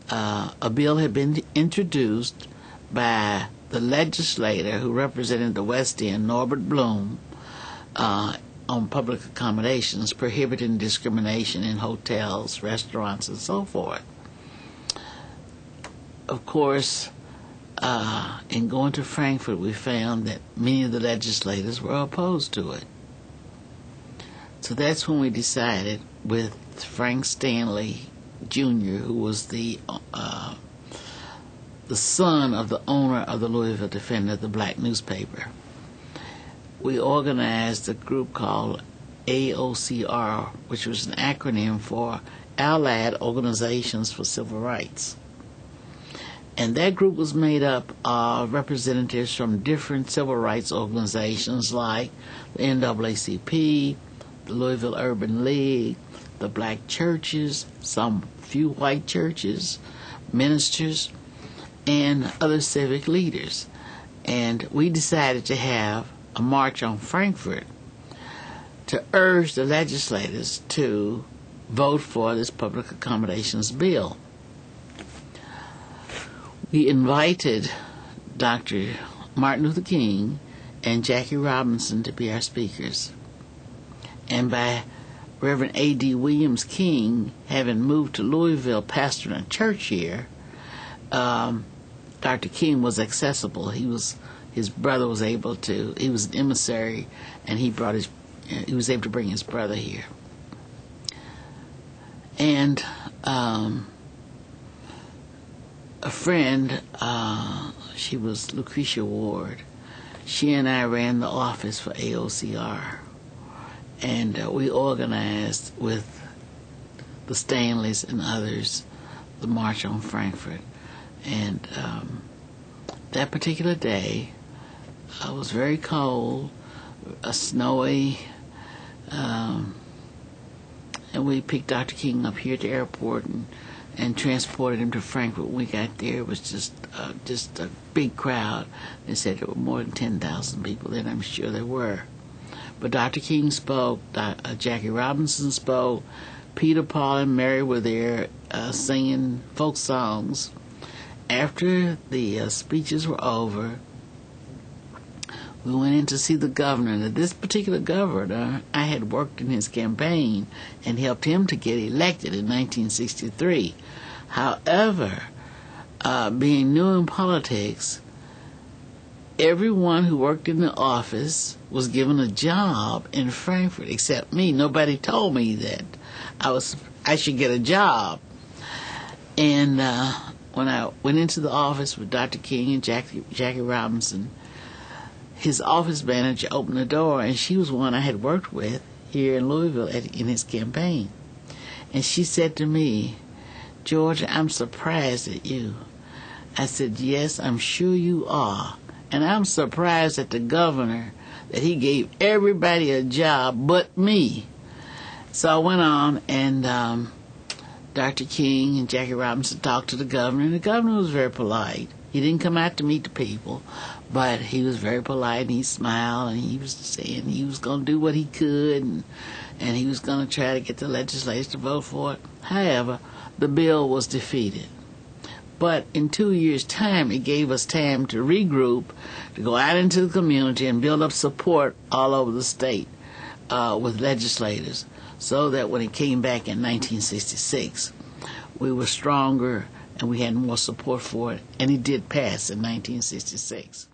a bill had been introduced by the legislator who represented the West End, Norbert Bloom, on public accommodations, prohibiting discrimination in hotels, restaurants, and so forth. Of course, in going to Frankfurt, we found that many of the legislators were opposed to it. So that's when we decided with Frank Stanley Jr., who was the son of the owner of the Louisville Defender, the black newspaper. We organized a group called AOCR, which was an acronym for Allied Organizations for Civil Rights. And that group was made up of representatives from different civil rights organizations like the NAACP, the Louisville Urban League, the black churches, some few white churches, ministers, and other civic leaders. And we decided to have a march on Frankfurt to urge the legislators to vote for this public accommodations bill. We invited Dr. Martin Luther King and Jackie Robinson to be our speakers. And by Reverend A.D. Williams King having moved to Louisville, pastoring a church here, Dr. King was accessible. His brother was able to. He was an emissary, and he was able to bring his brother here. And a friend, she was Lucretia Ward. She and I ran the office for AOCR, and we organized with the Stanleys and others the March on Frankfurt. And that particular day, it was very cold, snowy, and we picked Dr. King up here at the airport and transported him to Frankfurt. When we got there, it was just a big crowd. They said there were more than 10,000 people there, and I'm sure there were. But Dr. King spoke, Jackie Robinson spoke, Peter, Paul, and Mary were there singing folk songs. After the speeches were over, we went in to see the governor. Now, this particular governor, I had worked in his campaign and helped him to get elected in 1963. However, being new in politics, everyone who worked in the office was given a job in Frankfurt except me. Nobody told me that I should get a job. And when I went into the office with Dr. King and Jackie Robinson, his office manager opened the door, and she was one I had worked with here in Louisville in his campaign. And she said to me, "George, I'm surprised at you." I said, "Yes, I'm sure you are. And I'm surprised at the governor that he gave everybody a job but me." So I went on, and Dr. King and Jackie Robinson talked to the governor, and the governor was very polite. He didn't come out to meet the people, but he was very polite, and he smiled, and he was saying he was going to do what he could, and he was going to try to get the legislators to vote for it. However, the bill was defeated. But in 2 years' time, it gave us time to regroup, to go out into the community and build up support all over the state with legislators, so that when it came back in 1966, we were stronger and we had more support for it, and it did pass in 1966.